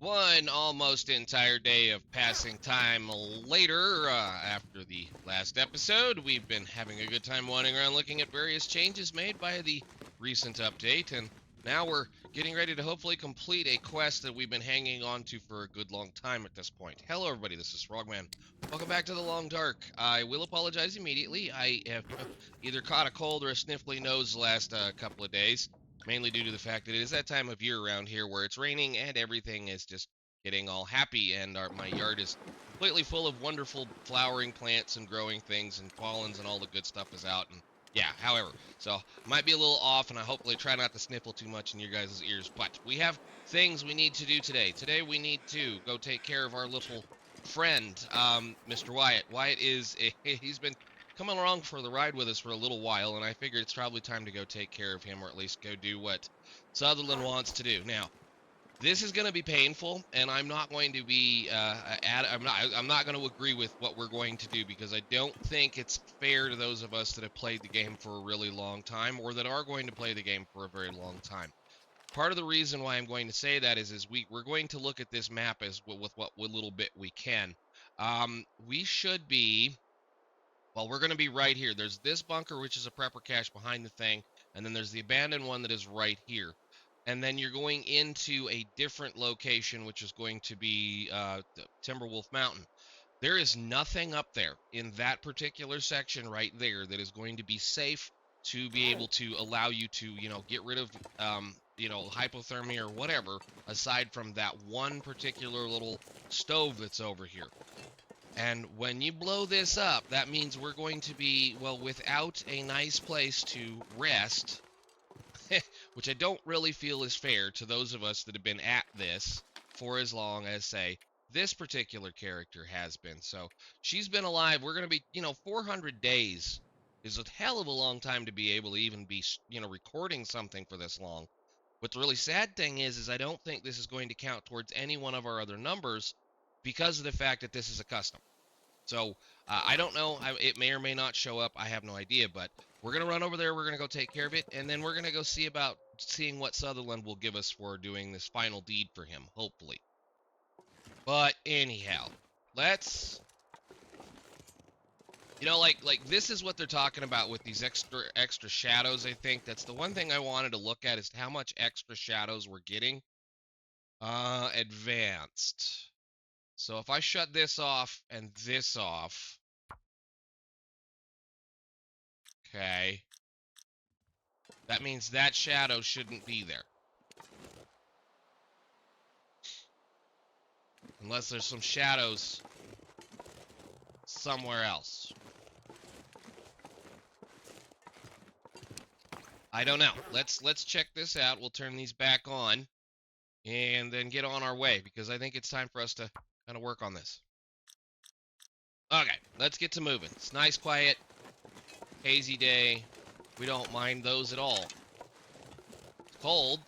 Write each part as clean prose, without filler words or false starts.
One almost entire day of passing time later, after the last episode, we've been having a good time wandering around looking at various changes made by the recent update, and now we're getting ready to hopefully complete a quest that we've been hanging on to for a good long time at this point. Hello everybody, this is Frogman. Welcome back to the Long Dark. I will apologize immediately. I have either caught a cold or a sniffly nose the last couple of days. Mainly due to the fact that it is that time of year around here where it's raining and everything is just getting all happy, and my yard is completely full of wonderful flowering plants and growing things, and pollens and all the good stuff is out. And yeah, however, so might be a little off, and I hopefully try not to sniffle too much in your guys' ears, but we have things we need to do today. Today we need to go take care of our little friend, Mr. Wyatt. Wyatt he's been coming along for the ride with us for a little while, and I figured it's probably time to go take care of him, or at least go do what Sutherland wants to do. Now, this is going to be painful, and I'm not going to be I'm not going to agree with what we're going to do, because I don't think it's fair to those of us that have played the game for a really long time, or that are going to play the game for a very long time. Part of the reason why I'm going to say that is we're going to look at this map as with what little bit we can. We should be. Well, we're going to be right here. There's this bunker, which is a prepper cache behind the thing, and then there's the abandoned one that is right here. And then you're going into a different location, which is going to be Timberwolf Mountain. There is nothing up there in that particular section right there that is going to be safe to be able to allow you to, get rid of, hypothermia or whatever, aside from that one particular little stove that's over here. And when you blow this up, that means we're going to be, well, without a nice place to rest, which I don't really feel is fair to those of us that have been at this for as long as, say, this particular character has been. So she's been alive. We're going to be, 400 days is a hell of a long time to be able to even be, recording something for this long. But the really sad thing is I don't think this is going to count towards any one of our other numbers, because of the fact that this is a custom. So I don't know. It may or may not show up. I have no idea. But we're going to run over there. We're going to go take care of it. And then we're going to go see about seeing what Sutherland will give us for doing this final deed for him, hopefully. But anyhow, let's... like this is what they're talking about with these extra shadows, I think. That's the one thing I wanted to look at, is how much extra shadows we're getting. Advanced. So if I shut this off and this off, okay, that means that shadow shouldn't be there. Unless there's some shadows somewhere else. I don't know. Let's check this out. We'll turn these back on and then get on our way, because I think it's time for us to kind of work on this. Okay, let's get to moving. It's nice, quiet, hazy day. We don't mind those at all. It's cold,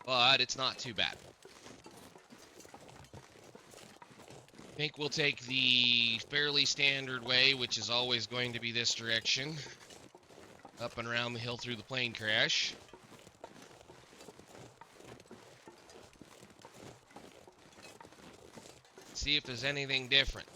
but it's not too bad. I think we'll take the fairly standard way, which is always going to be this direction. Up and around the hill through the plane crash. See if there's anything different.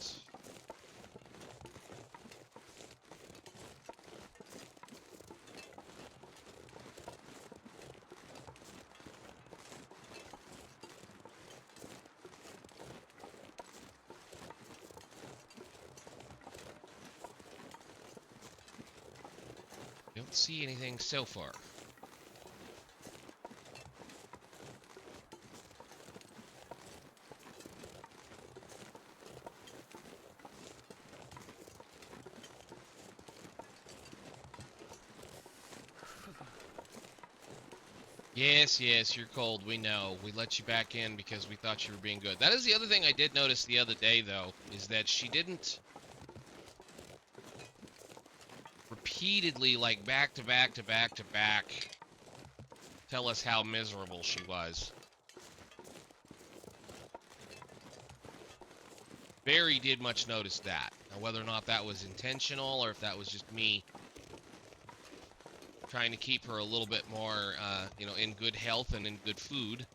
Don't see anything so far. Yes, you're cold. We know. We let you back in because we thought you were being good. That is the other thing I did notice the other day, though, is that she didn't repeatedly, like back to back to back to back, tell us how miserable she was. Very did much notice that. Now, whether or not that was intentional or if that was just me trying to keep her a little bit more, you know, in good health and in good food.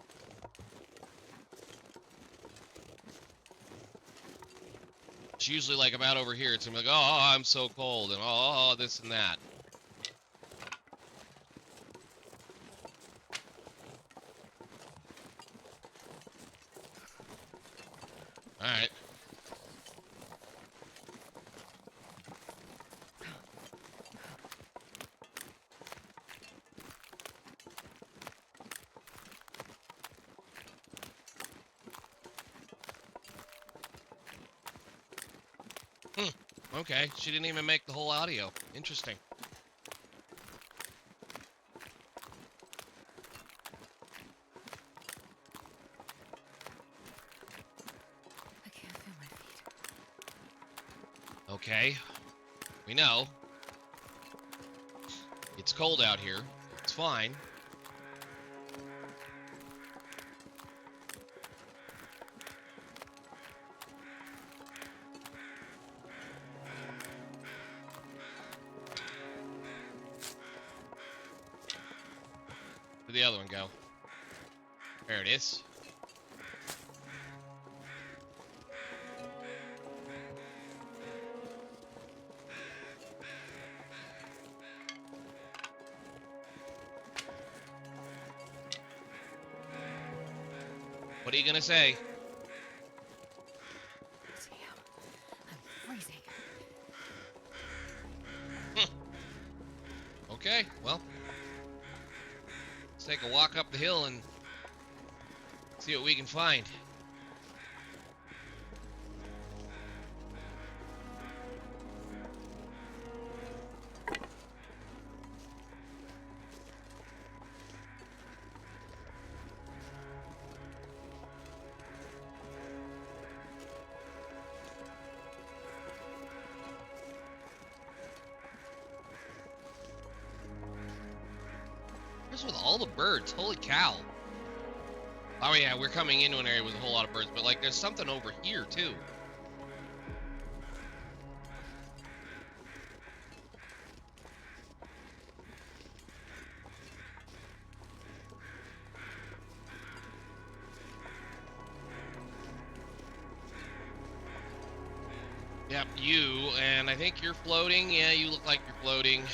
It's usually like about over here. It's gonna be like, oh, I'm so cold, and oh, this and that. All right. Okay, she didn't even make the whole audio. Interesting. I can't feel my feet. Okay, we know. It's cold out here. It's fine. Where'd the other one go? There it is. What are you gonna say? Damn, I'm freezing. Okay, well, let's take a walk up the hill and see what we can find. What's with all the birds? Holy cow. Oh yeah, we're coming into an area with a whole lot of birds, but like there's something over here too. Yep, you, and I think you're floating. Yeah, you look like you're floating.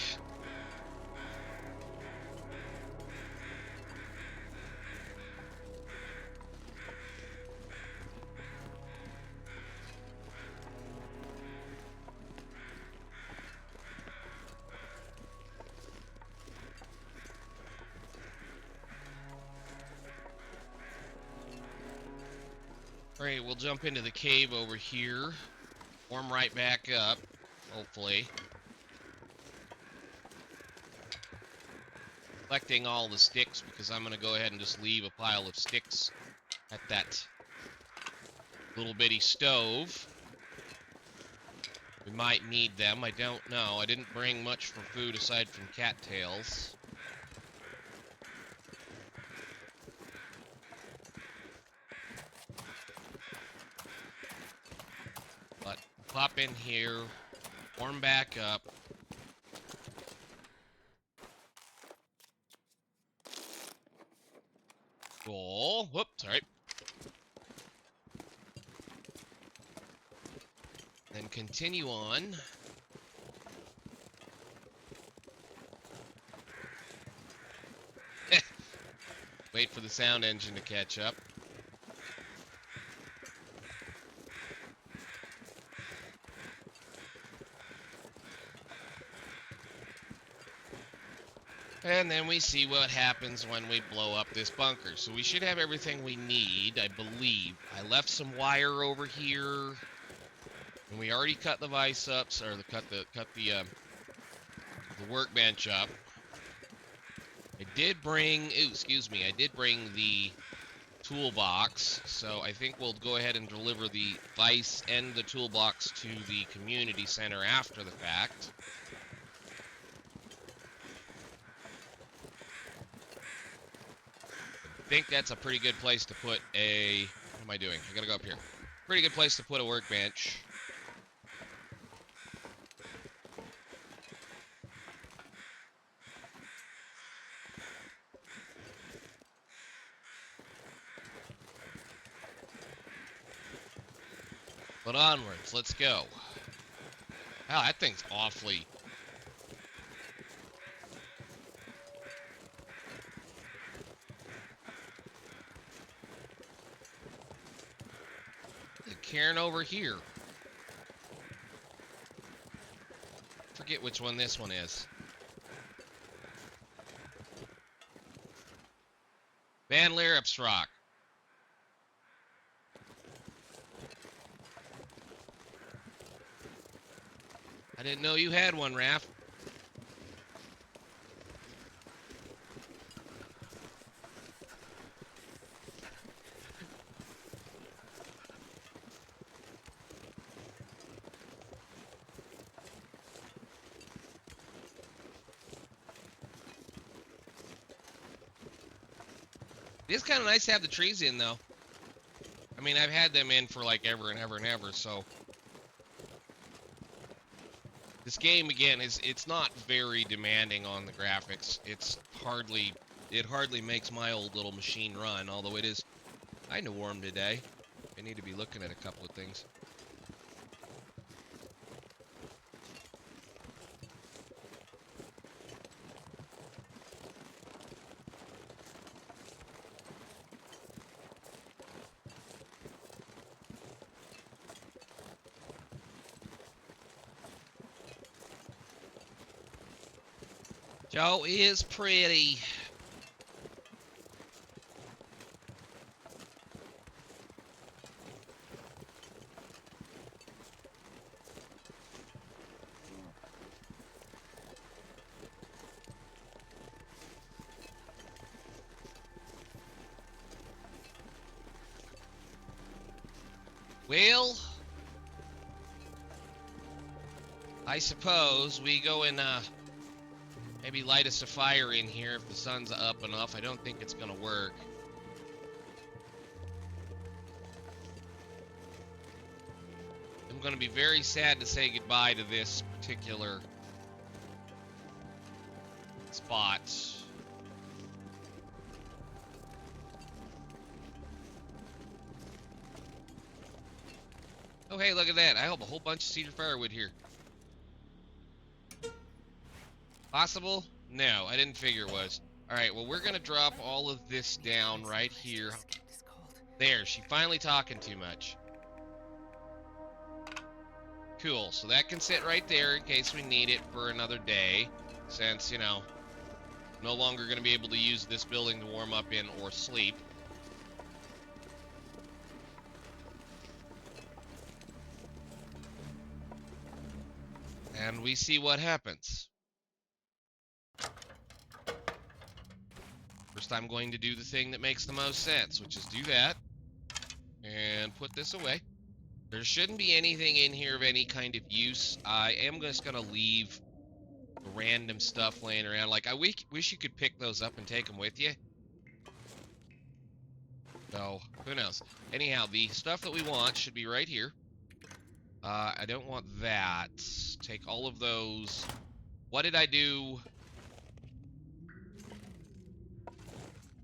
Alright, we'll jump into the cave over here. Warm right back up, hopefully. Collecting all the sticks because I'm going to go ahead and just leave a pile of sticks at that little bitty stove. We might need them, I don't know. I didn't bring much for food aside from cattails. But pop in here, warm back up. Oh, whoops, sorry. Then continue on. Wait for the sound engine to catch up. And then we see what happens when we blow up this bunker. So we should have everything we need, I believe. I left some wire over here. And we already cut the vise ups, or cut the workbench up. I did bring, I did bring the toolbox. So I think we'll go ahead and deliver the vise and the toolbox to the community center after the fact. I think that's a pretty good place to put a... What am I doing? I gotta go up here. Pretty good place to put a workbench. But onwards, let's go. Wow, that thing's awfully... The cairn over here. Forget which one this one is. Van Lierup's Rock. I didn't know you had one, Raph. It is kind of nice to have the trees in, though. I mean, I've had them in for like ever and ever and ever, so... This game, again, it's not very demanding on the graphics. It hardly makes my old little machine run, although it is kind of warm today. I need to be looking at a couple of things. Joe is pretty. Well, I suppose we go and maybe light us a fire in here if the sun's up enough. I don't think it's gonna work. I'm gonna be very sad to say goodbye to this particular spot. Oh, hey, look at that. I have a whole bunch of cedar firewood here. Possible? No, I didn't figure it was. Alright, well, we're gonna drop all of this down right here. There, she finally talking too much. Cool, so that can sit right there in case we need it for another day. Since, you know, no longer gonna be able to use this building to warm up in or sleep. And we see what happens. First, I'm going to do the thing that makes the most sense, which is do that. And put this away. There shouldn't be anything in here of any kind of use. I am just going to leave the random stuff laying around. Like, I wish you could pick those up and take them with you. So, who knows? Anyhow, the stuff that we want should be right here. I don't want that. Take all of those. What did I do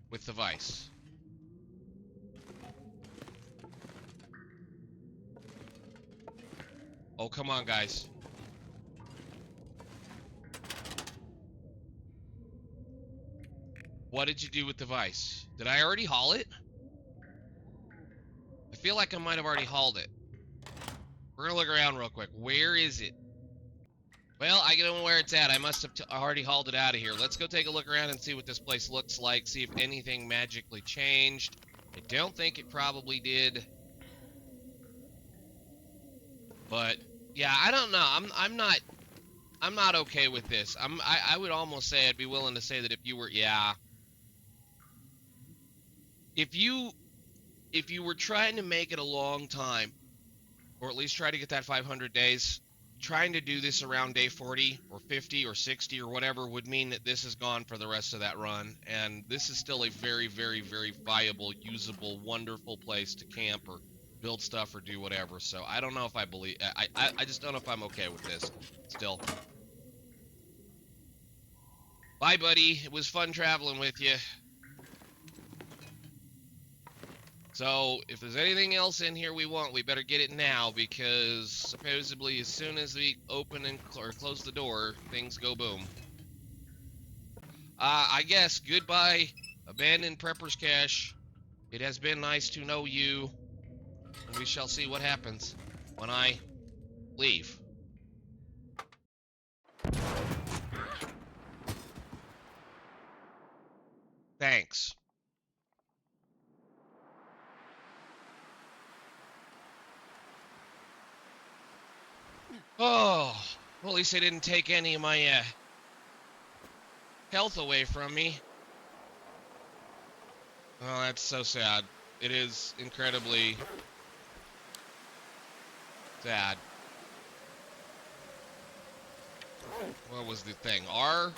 with the vise? Oh, come on, guys. What did you do with the vise? Did I already haul it? I feel like I might have already hauled it. We're gonna look around real quick. Where is it? Well, I don't know where it's at. I must have already hauled it out of here. Let's go take a look around and see what this place looks like. See if anything magically changed. I don't think it probably did. But yeah, I don't know. I'm not okay with this. I would almost say I'd be willing to say that if you were if you were trying to make it a long time, or at least try to get that 500 days, trying to do this around day 40 or 50 or 60 or whatever would mean that this is gone for the rest of that run. And this is still a very, very, very viable, usable, wonderful place to camp or build stuff or do whatever. So I don't know if I believe, I just don't know if I'm okay with this still. Bye, buddy. It was fun traveling with you. So if there's anything else in here we want, we better get it now, because supposedly as soon as we open and or close the door, things go boom. I guess goodbye, abandoned prepper's cache. It has been nice to know you, and we shall see what happens when I leave. Thanks. Oh, well, at least they didn't take any of my health away from me. Oh, that's so sad. It is incredibly sad. What was the thing? R?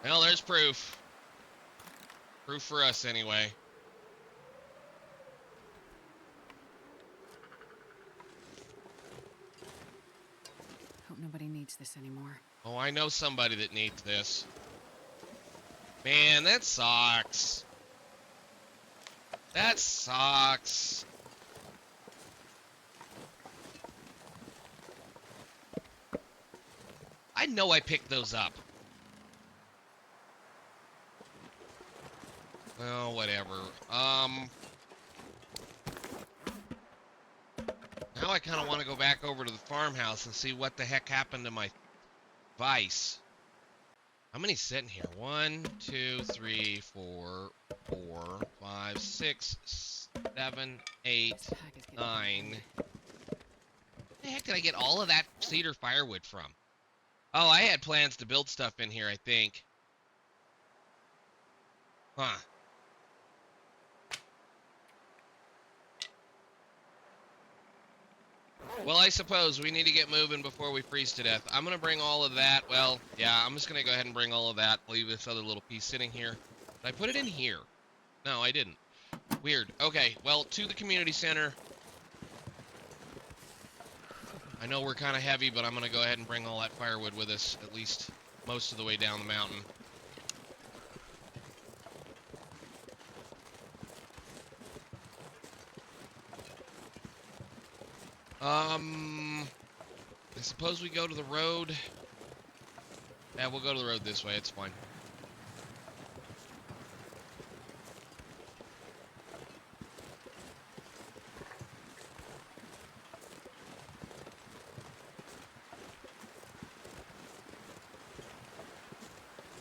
Well, there's proof. Proof for us, anyway. Hope nobody needs this anymore. Oh, I know somebody that needs this. Man, that sucks. That sucks. I know I picked those up. Well, whatever. Now I kind of want to go back over to the farmhouse and see what the heck happened to my vice. How many sitting here? 1, 2, 3, 4, 5, 6, 7, 8, 9. Where the heck did I get all of that cedar firewood from? Oh, I had plans to build stuff in here, I think. Huh. Well, I suppose we need to get moving before we freeze to death. I'm going to bring all of that. Well, yeah, I'm just going to go ahead and bring all of that. Leave this other little piece sitting here. Did I put it in here? No, I didn't. Weird. Okay, well, to the community center. I know we're kind of heavy, but I'm going to go ahead and bring all that firewood with us, at least most of the way down the mountain. I suppose we go to the road. Yeah, we'll go to the road this way. It's fine.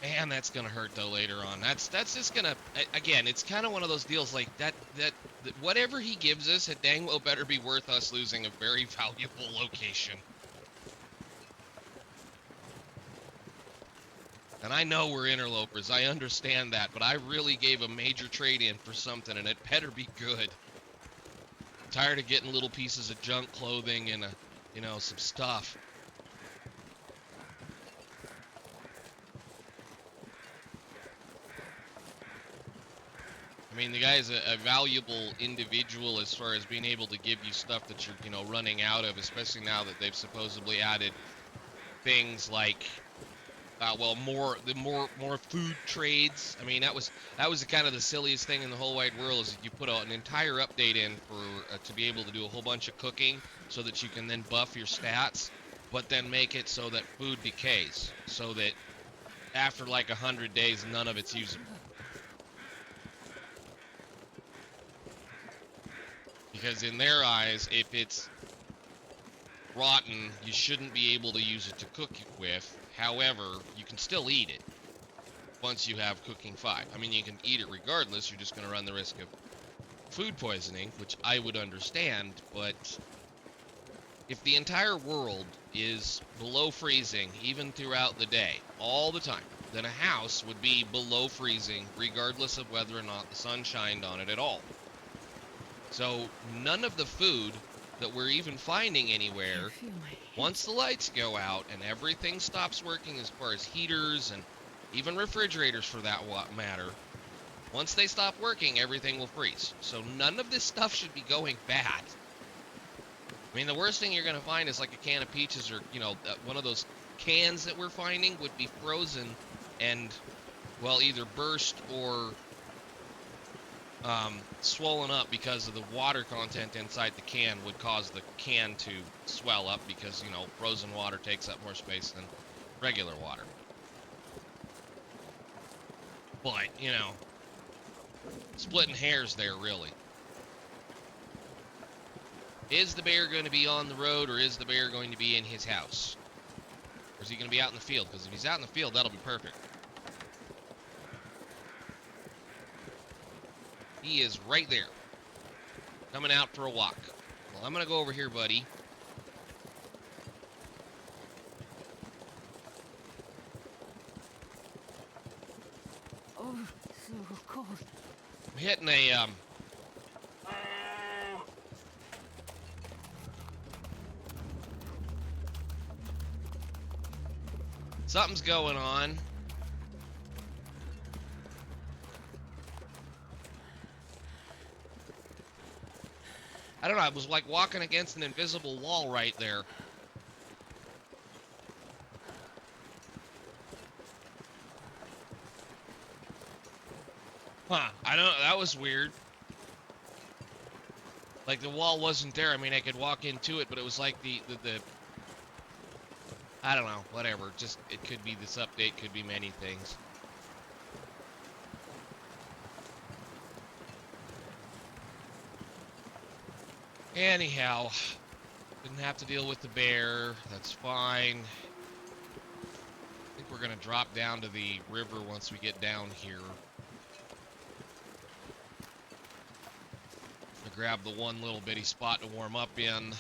Man, that's gonna hurt though later on. That's just gonna, again, it's kind of one of those deals like that whatever he gives us, it dang well better be worth us losing a very valuable location. And I know we're interlopers, I understand that, but I really gave a major trade-in for something, and it better be good. I'm tired of getting little pieces of junk clothing and, you know, some stuff. I mean, the guy's a valuable individual as far as being able to give you stuff that you're, you know, running out of, especially now that they've supposedly added things like, well, more food trades. I mean, that was kind of the silliest thing in the whole wide world, is that you put an entire update in for to be able to do a whole bunch of cooking so that you can then buff your stats, but then make it so that food decays, so that after like 100 days, none of it's usable. Because in their eyes, if it's rotten, you shouldn't be able to use it to cook with. However, you can still eat it once you have cooking 5. I mean, you can eat it regardless. You're just going to run the risk of food poisoning, which I would understand. But if the entire world is below freezing, even throughout the day, all the time, then a house would be below freezing regardless of whether or not the sun shined on it at all. So none of the food that we're even finding anywhere, once the lights go out and everything stops working as far as heaters and even refrigerators for that matter, once they stop working, everything will freeze. So none of this stuff should be going bad. I mean, the worst thing you're going to find is like a can of peaches or, you know, one of those cans that we're finding would be frozen and, well, either burst or swollen up because of the water content inside the can would cause the can to swell up because, you know, frozen water takes up more space than regular water. But, you know, splitting hairs there, really. Is the bear going to be on the road, or is the bear going to be in his house? Or is he going to be out in the field? Because if he's out in the field, that'll be perfect. He is right there, coming out for a walk. Well, I'm going to go over here, buddy. Oh, so cold. I'm hitting a, something's going on. I don't know, I was like walking against an invisible wall right there. Huh, I don't know, that was weird. Like the wall wasn't there, I mean I could walk into it, but it was like the I don't know, whatever, just, it could be this update, could be many things. Anyhow, didn't have to deal with the bear. That's fine. I think we're going to drop down to the river once we get down here. To grab the one little bitty spot to warm up in.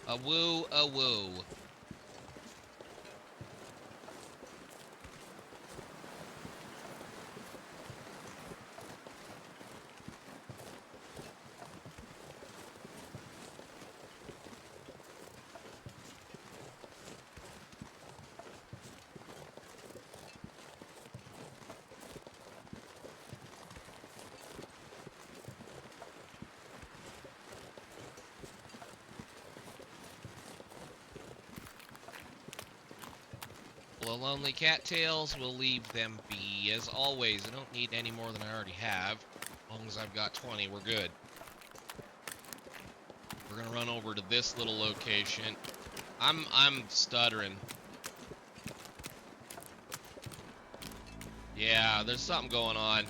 A woo, a woo. The lonely cattails, we'll leave them be. As always, I don't need any more than I already have. As long as I've got 20, we're good. We're gonna run over to this little location. I'm stuttering. Yeah, there's something going on.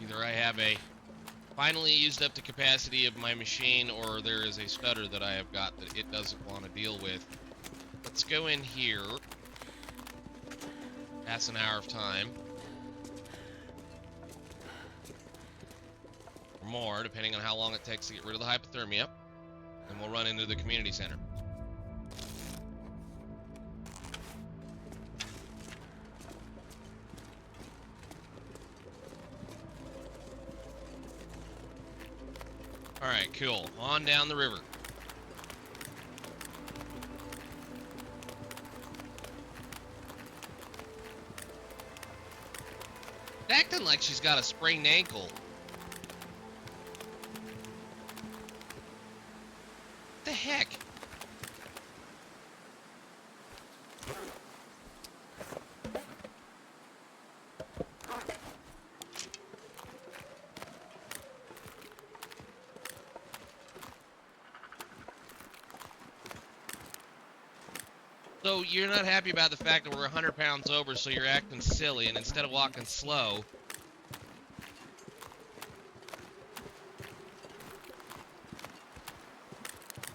Either I have finally used up the capacity of my machine, or there is a stutter that I have got that it doesn't want to deal with. Let's go in here. Pass an hour of time. Or more, depending on how long it takes to get rid of the hypothermia. And we'll run into the community center. Alright, cool. On down the river. Acting like she's got a sprained ankle. What the heck? So you're not happy about the fact that we're 100 pounds over, so you're acting silly, and instead of walking slow,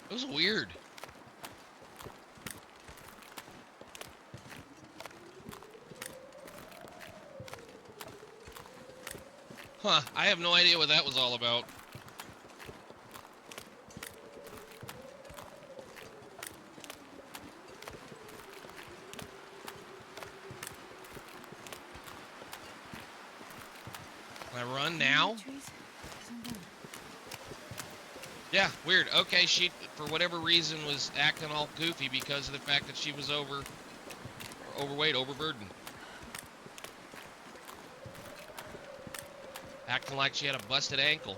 it was weird. Huh, I have no idea what that was all about. I run now? Trees? Isn't there? Yeah, weird. Okay, she, for whatever reason, was acting all goofy because of the fact that she was overweight, overburdened. Acting like she had a busted ankle.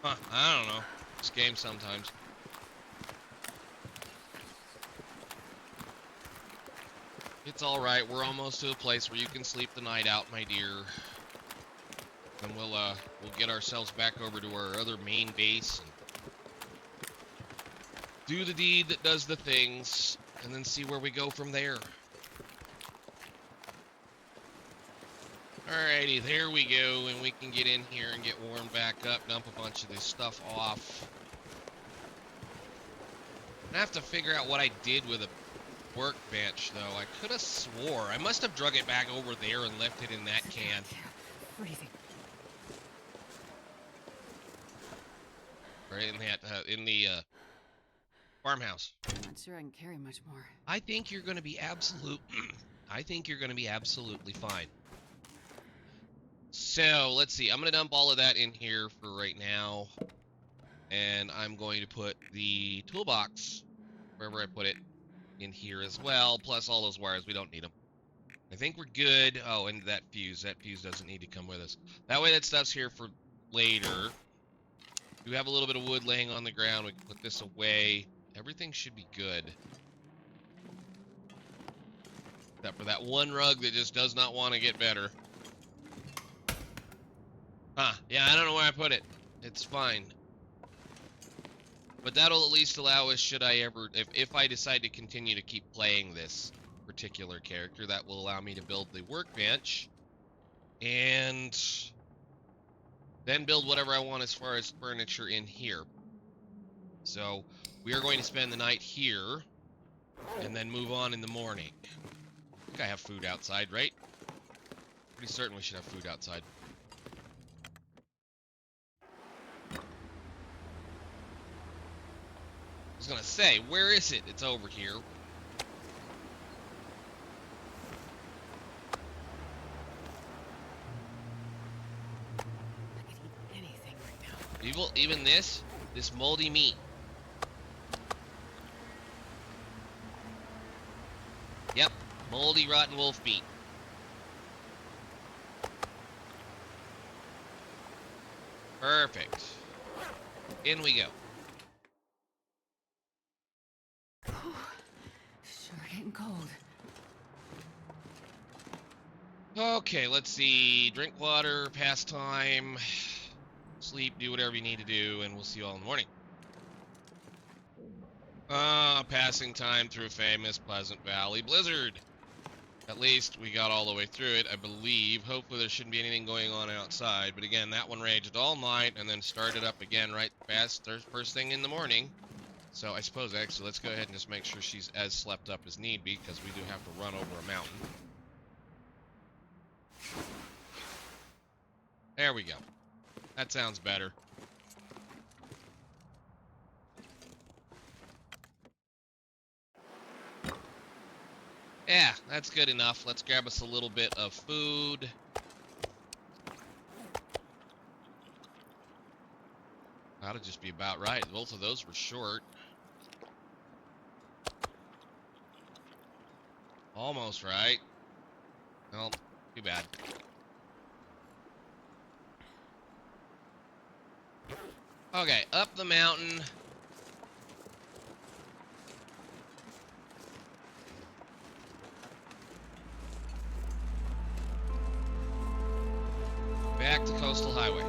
Huh, I don't know. This game sometimes. It's alright, we're almost to a place where you can sleep the night out, my dear. And we'll get ourselves back over to our other main base and do the deed that does the things, and then see where we go from there. Alrighty, there we go, and we can get in here and get warmed back up, dump a bunch of this stuff off. I have to figure out what I did with a workbench, though. I could have swore. I must have drug it back over there and left it in that can. Breathing. Right in the farmhouse. Not sure I can carry much more. I think you're going to be I think you're going to be absolutely fine. So, let's see. I'm going to dump all of that in here for right now. And I'm going to put the toolbox, wherever I put it, in here as well. Plus all those wires. We don't need them. I think we're good. Oh, and that fuse. That fuse doesn't need to come with us. That way that stuff's here for later. We have a little bit of wood laying on the ground. We can put this away. Everything should be good. Except for that one rug that just does not want to get better. Huh. Yeah, I don't know where I put it. It's fine. But that'll at least allow us, should I ever, if I decide to continue to keep playing this particular character, that will allow me to build the workbench. And then build whatever I want as far as furniture in here. So, we are going to spend the night here, and then move on in the morning. I think I have food outside, right? Pretty certain we should have food outside. I was gonna say, where is it? It's over here. Even this moldy meat. Yep, moldy, rotten wolf meat. Perfect. In we go. Sure getting cold. Okay, let's see. Drink water, pastime, sleep, do whatever you need to do, and we'll see you all in the morning. Passing time through famous Pleasant Valley blizzard. At least we got all the way through it, I believe. Hopefully there shouldn't be anything going on outside. But again, that one raged all night and then started up again right first thing in the morning. So I suppose actually let's go ahead and just make sure she's as slept up as need be, because we do have to run over a mountain. There we go. That sounds better. Yeah, that's good enough. Let's grab us a little bit of food. That'll just be about right. Both of those were short. Almost right. Well, too bad. Okay, up the mountain. Back to Coastal Highway.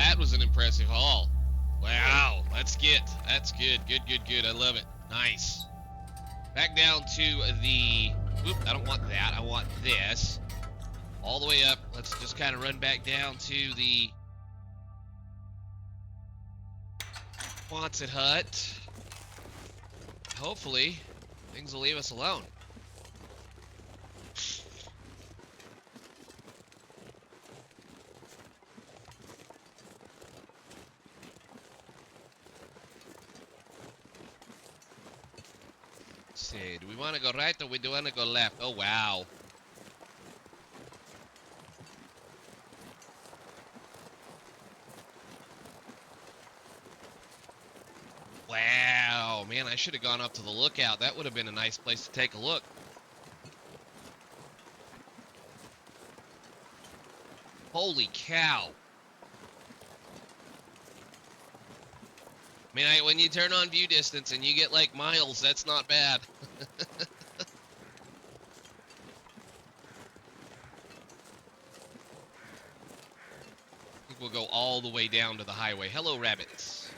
that was an impressive haul. Wow, that's good. Good. I love it. Nice. Back down to the... Oop, I don't want that. I want this. All the way up. Let's just kind of run back down to the Quonset hut. Hopefully, things will leave us alone. Let's see, do we want to go right or we do want to go left? Oh, wow. Wow, man, I should have gone up to the lookout. That would have been a nice place to take a look. Holy cow. I mean, when you turn on view distance and you get like miles, that's not bad. I think we'll go all the way down to the highway. Hello, rabbits.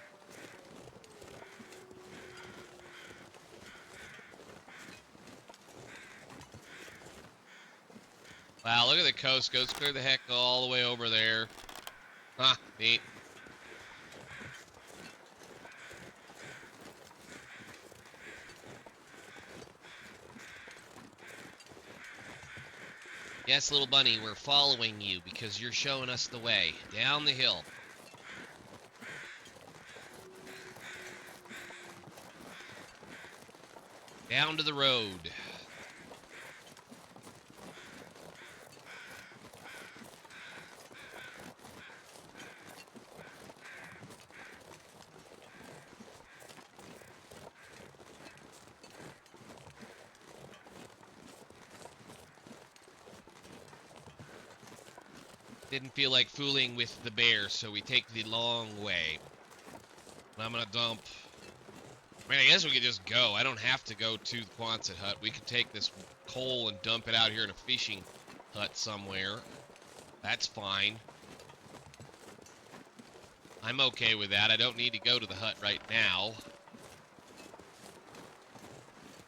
Wow, look at the coast. Goes clear the heck all the way over there. Huh, neat. Yes, little bunny, we're following you because you're showing us the way. Down the hill. Down to the road. Didn't feel like fooling with the bear, so we take the long way. I'm gonna dump... I mean, I guess we could just go. I don't have to go to the Quonset hut. We could take this coal and dump it out here in a fishing hut somewhere. That's fine. I'm okay with that. I don't need to go to the hut right now.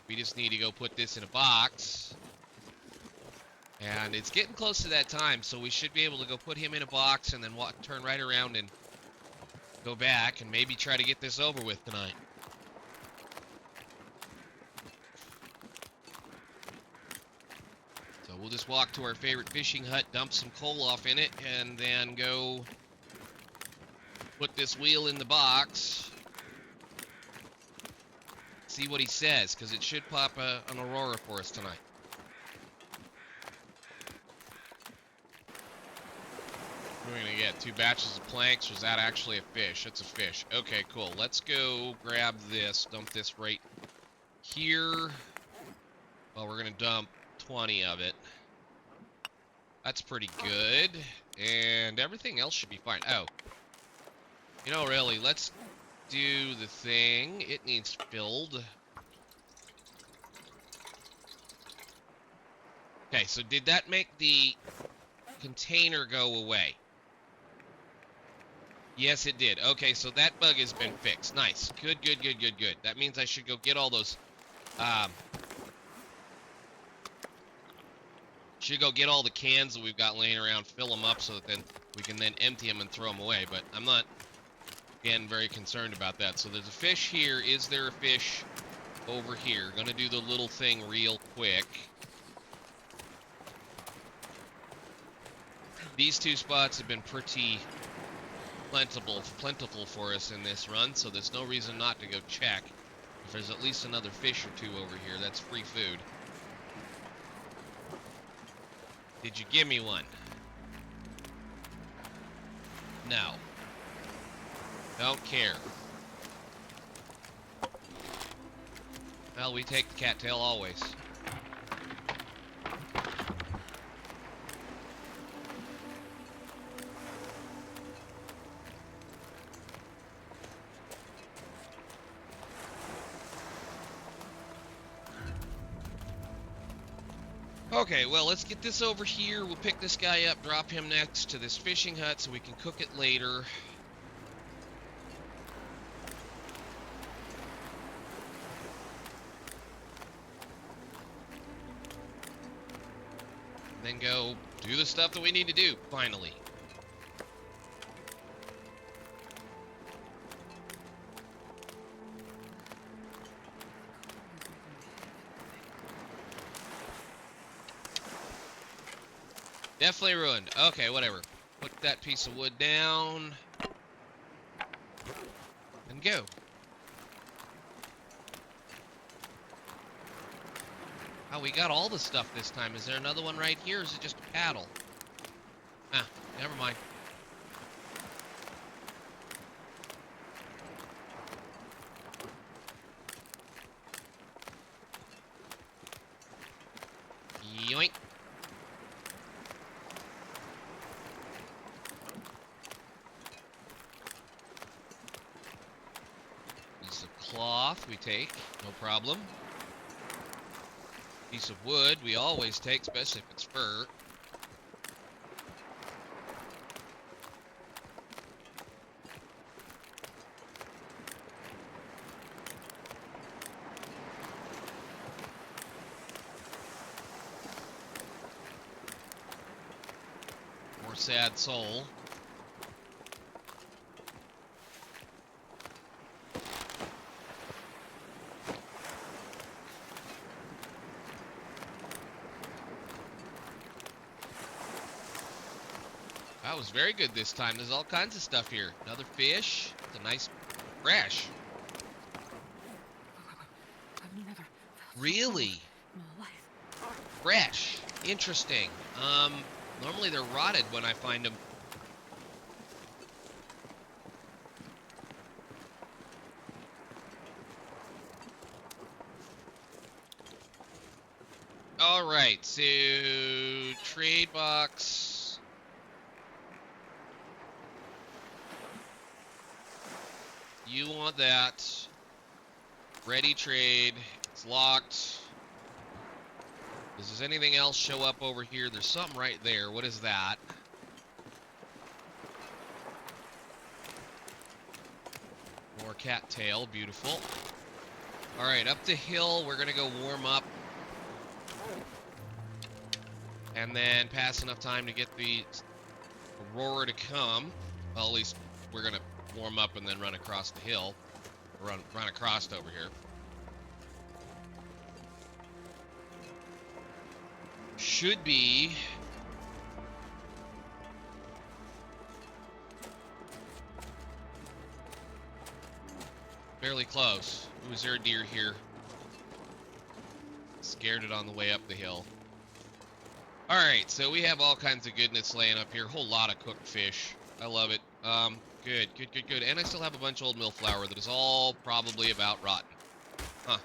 We just need to go put this in a box. And it's getting close to that time, so we should be able to go put him in a box and then turn right around and go back and maybe try to get this over with tonight. So we'll just walk to our favorite fishing hut, dump some coal off in it, and then go put this wheel in the box. See what he says, because it should pop an aurora for us tonight. We're gonna get 2 batches of planks. Was that actually a fish? It's a fish. Okay, cool. Let's go grab this, dump this right here. Well, we're gonna dump 20 of it. That's pretty good. And everything else should be fine. Oh. You know, really, let's do the thing. It needs filled. Okay, so did that make the container go away? Yes, it did. Okay, so that bug has been fixed. Nice. Good. That means I should go get all those, should go get all the cans that we've got laying around, fill them up so that then we can then empty them and throw them away. But I'm not, again, very concerned about that. So there's a fish here. Is there a fish over here? Gonna do the little thing real quick. These 2 spots have been pretty plentiful for us in this run, so there's no reason not to go check. If there's at least another fish or 2 over here, that's free food. Did you give me one? No. Don't care. Well, we take the cattail always. Okay, well, let's get this over here. We'll pick this guy up, drop him next to this fishing hut so we can cook it later. And then go do the stuff that we need to do, finally. Definitely ruined. Okay, whatever. Put that piece of wood down. And go. Oh, we got all the stuff this time. Is there another one right here, or is it just a paddle? Ah, never mind. Yoink. Piece of cloth we take, no problem. Piece of wood we always take, especially if it's fur. More sad soul. That was very good this time. There's all kinds of stuff here. Another fish. It's a nice fresh. I've never felt so Really? in my life. Fresh. Interesting. Normally they're rotted when I find them. Alright, so trade box. You want that. Ready trade. It's locked. Does anything else show up over here? There's something right there. What is that? More cattail. Beautiful. Alright, up the hill. We're going to go warm up. And then pass enough time to get the aurora to come. Well, at least we're going to warm up and then run across the hill. Run across over here. Should be fairly close. Ooh, is there a deer here? Scared it on the way up the hill. Alright, so we have all kinds of goodness laying up here. Whole lot of cooked fish. I love it. Good. And I still have a bunch of old mill flour that is all probably about rotten. Huh.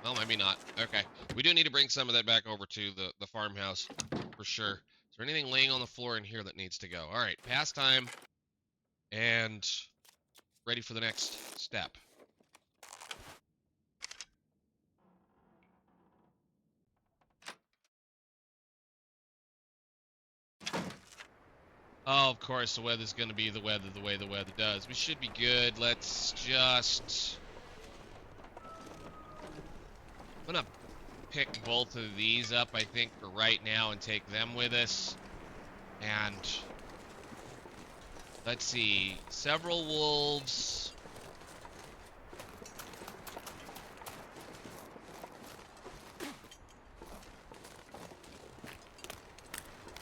Well, maybe not. Okay. We do need to bring some of that back over to the farmhouse, for sure. Is there anything laying on the floor in here that needs to go? Alright, past time. And ready for the next step. Oh, of course, the weather's going to be the way the weather does. We should be good. Let's just... I'm going to pick both of these up, I think, for right now and take them with us. And... let's see. Several wolves...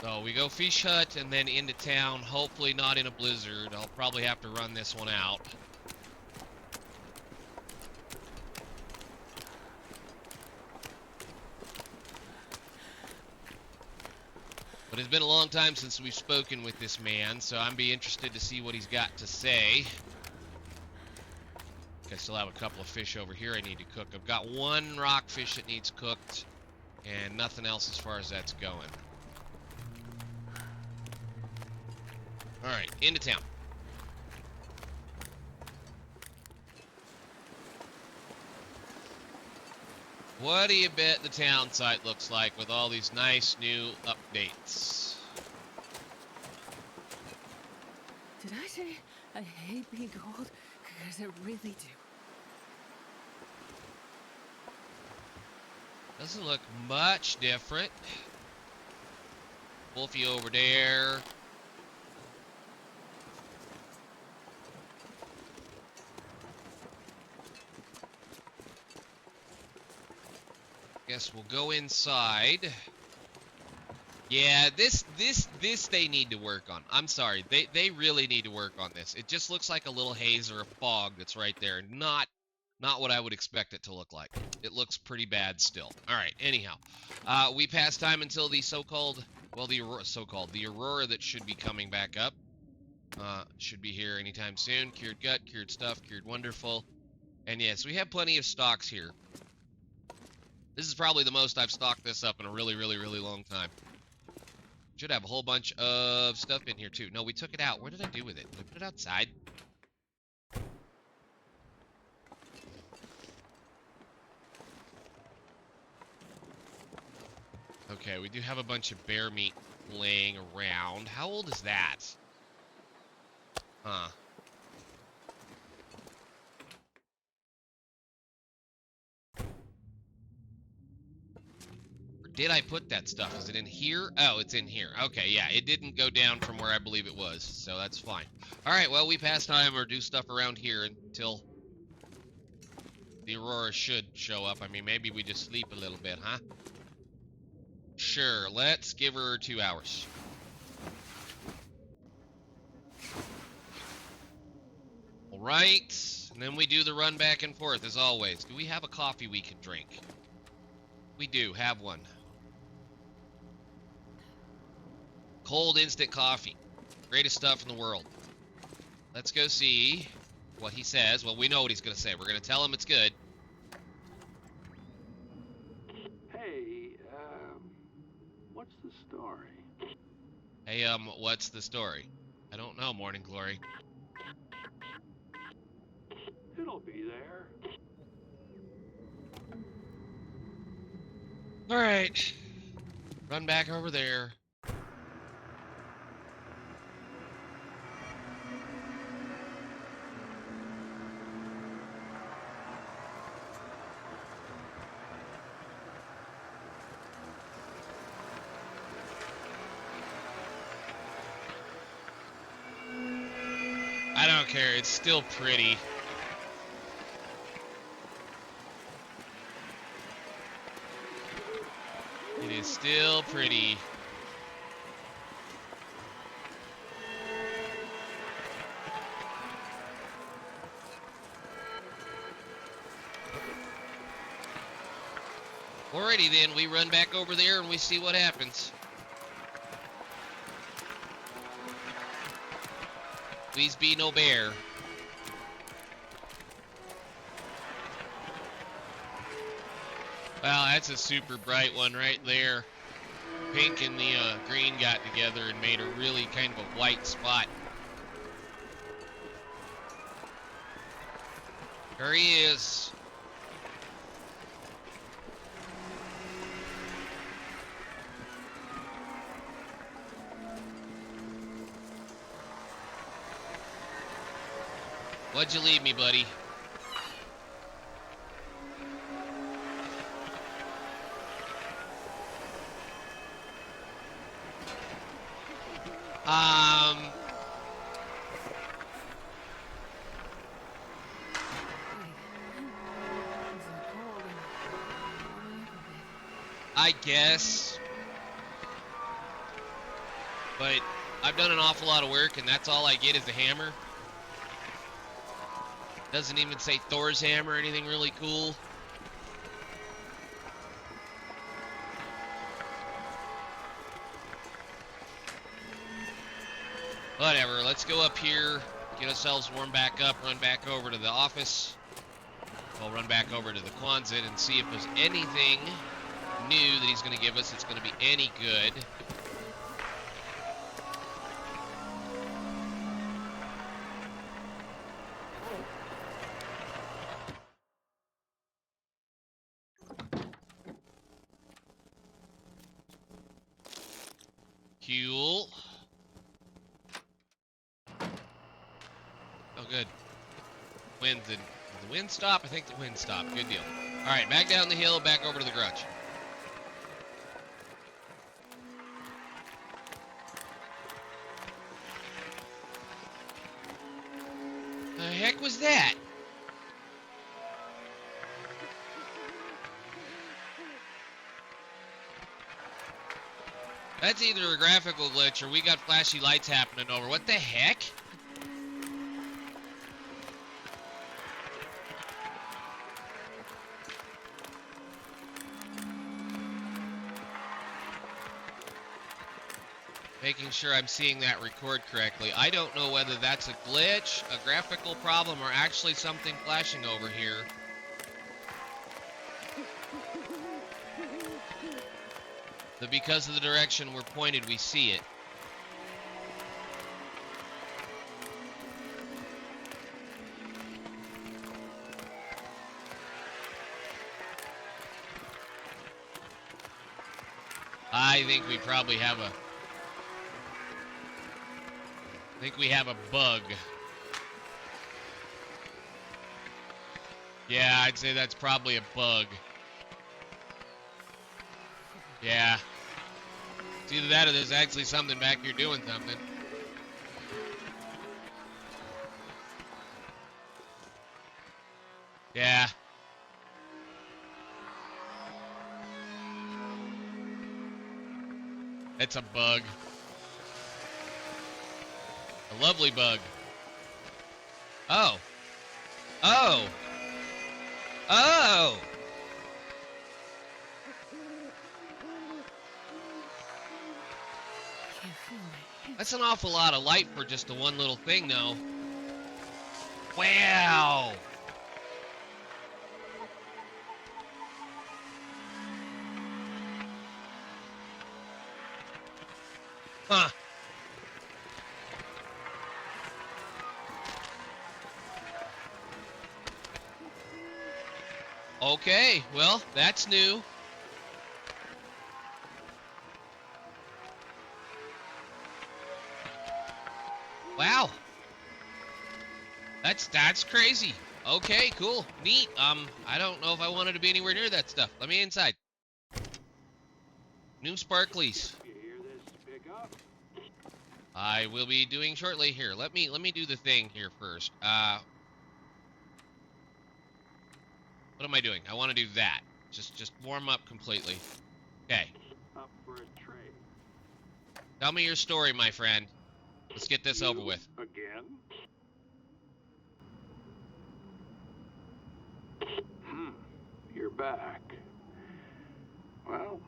So we go fish hut and then into town, hopefully not in a blizzard. I'll probably have to run this one out. But it's been a long time since we've spoken with this man, so I'm be interested to see what he's got to say. I still have a couple of fish over here I need to cook. I've got one rockfish that needs cooked, and nothing else as far as that's going. Alright, into town. What do you bet the town site looks like with all these nice new updates? Did I say I hate being cold? Because I really do. Doesn't look much different. Wolfie over there. Guess we'll go inside. Yeah, this they need to work on. I'm sorry. They really need to work on this. It just looks like a little haze or a fog that's right there. Not what I would expect it to look like. It looks pretty bad still. All right, anyhow. We passed time until the so-called, well, the aurora that should be coming back up. Should be here anytime soon. Cured gut, cured stuff, cured wonderful. And yes, we have plenty of stocks here. This is probably the most I've stocked this up in a really, really, really long time. Should have a whole bunch of stuff in here, too. No, we took it out. Where did I do with it? Did I put it outside? Okay, we do have a bunch of bear meat laying around. How old is that? Huh. Or did I put that stuff? Is it in here? Oh, it's in here. Okay, yeah, it didn't go down from where I believe it was, so that's fine. Alright, well, we pass time or do stuff around here until the aurora should show up. I mean, maybe we just sleep a little bit, huh? Sure, let's give her 2 hours. Alright, and then we do the run back and forth as always. Do we have a coffee we can drink? We do, have one. Cold instant coffee. Greatest stuff in the world. Let's go see what he says. Well, we know what he's going to say. We're going to tell him it's good. Hey, what's the story? Hey, what's the story? I don't know, Morning Glory. It'll be there. Alright. Run back over there. I don't care, it's still pretty. It is still pretty. Alrighty then, we run back over there and we see what happens. Please be no bear. Wow, that's a super bright one right there. Pink and the green got together and made a really kind of a white spot. There he is. What'd you leave me, buddy? I guess. But I've done an awful lot of work and that's all I get is a hammer. Doesn't even say Thor's hammer or anything really cool. Whatever, let's go up here, get ourselves warmed back up, run back over to the office. We'll run back over to the Quonset and see if there's anything new that he's going to give us that's going to be any good. Fuel. Oh, good. Wind, did the wind stop? I think the wind stopped. Good deal. All right, back down the hill, back over to the garage. The heck was that? That's either a graphical glitch or we got flashy lights happening over. What the heck? Making sure I'm seeing that record correctly. I don't know whether that's a glitch, a graphical problem, or actually something flashing over here. But because of the direction we're pointed, we see it. I think we probably have a... I think we have a bug. Yeah, I'd say that's probably a bug. Yeah. It's either that or there's actually something back here doing something. Yeah. It's a bug. A lovely bug. Oh. Oh. Oh. That's an awful lot of light for just the one little thing, though. Wow. Huh. Okay, well, that's new. Wow. That's crazy. Okay, cool. Neat. I don't know if I wanted to be anywhere near that stuff. Let me inside. New sparklies. You hear this pick up? I will be doing shortly here. Let me do the thing here first. What am I doing? I want to do that. Just warm up completely. Okay. Up for a trade. Tell me your story, my friend. Let's get this over with. Again? You're back. Well,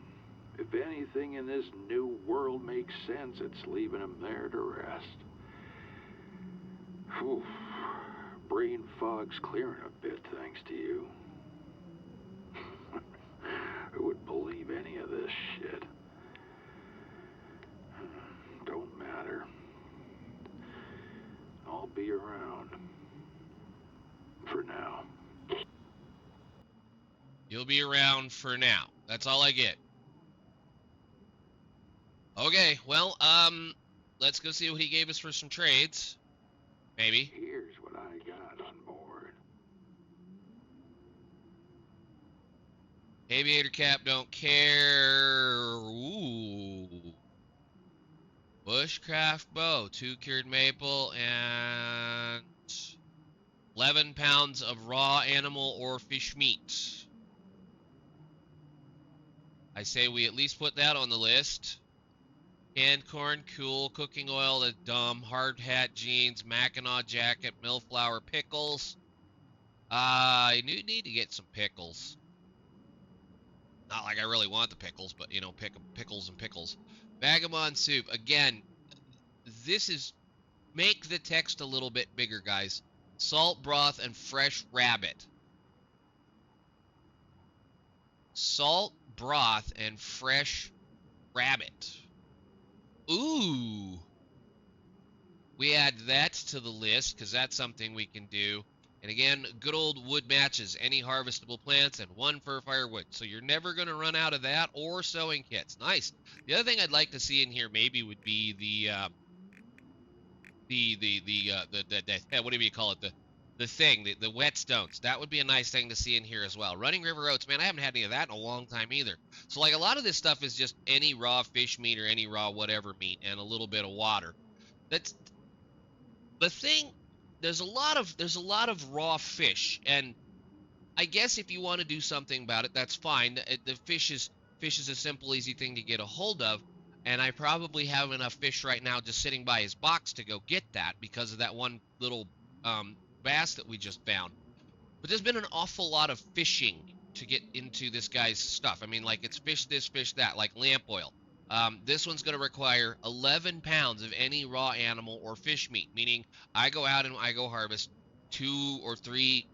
if anything in this new world makes sense, it's leaving him there to rest. Whew. Brain fog's clearing a bit thanks to you. Who would believe any of this shit? Don't matter. I'll be around. For now. You'll be around for now. That's all I get. Okay, well, let's go see what he gave us for some trades. Maybe. Here's what I got on board. Aviator cap, don't care. Ooh. Bushcraft bow, 2 cured maple, and 11 pounds of raw animal or fish meat. I say we at least put that on the list. Canned corn, cool, cooking oil, that's dumb, hard hat, jeans, Mackinac jacket, millflower, pickles. I do need to get some pickles. Not like I really want the pickles, but, you know, pickles and pickles. Vagabond soup. Again, this is... Make the text a little bit bigger, guys. Salt broth and fresh rabbit. Salt broth and fresh rabbit. Ooh. We add that to the list, because that's something we can do. And again, good old wood matches, any harvestable plants, and 1 for firewood. So you're never going to run out of that, or sewing kits. Nice. The other thing I'd like to see in here maybe would be what do you call it? The whetstones. That would be a nice thing to see in here as well. Running river oats, man, I haven't had any of that in a long time either. So like a lot of this stuff is just any raw fish meat or any raw whatever meat and a little bit of water. That's the thing. There's a lot of raw fish, and I guess if you want to do something about it, that's fine. The fish is a simple, easy thing to get a hold of, and I probably have enough fish right now just sitting by his box to go get that because of that one little bass that we just found. But there's been an awful lot of fishing to get into this guy's stuff. I mean, like it's fish this, fish that, like lamp oil. This one's going to require 11 pounds of any raw animal or fish meat, meaning I go out and I go harvest 2 or 3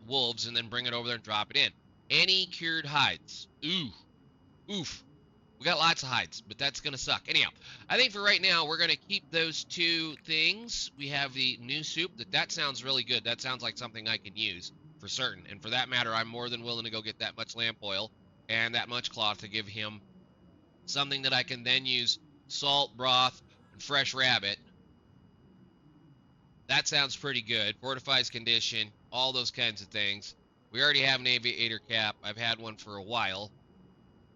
wolves and then bring it over there and drop it in. Any cured hides. Oof. We got lots of hides, but that's going to suck. Anyhow, I think for right now, we're going to keep those 2 things. We have the new soup. That sounds really good. That sounds like something I can use for certain. And for that matter, I'm more than willing to go get that much lamp oil and that much cloth to give him something that I can then use salt, broth, and fresh rabbit. That sounds pretty good. Fortifies condition, all those kinds of things. We already have an aviator cap. I've had one for a while.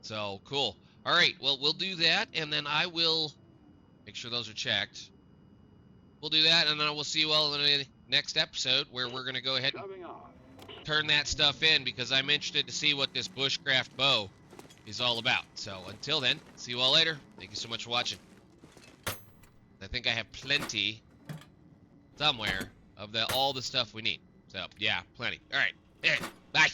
So, cool. All right, well, we'll do that, and then I will make sure those are checked. We'll do that, and then we'll see you all in the next episode where we're going to go ahead and turn that stuff in because I'm interested to see what this bushcraft bow is all about. So until then, see you all later. Thank you so much for watching. I think I have plenty somewhere of all the stuff we need. So yeah, plenty. All right. Bye.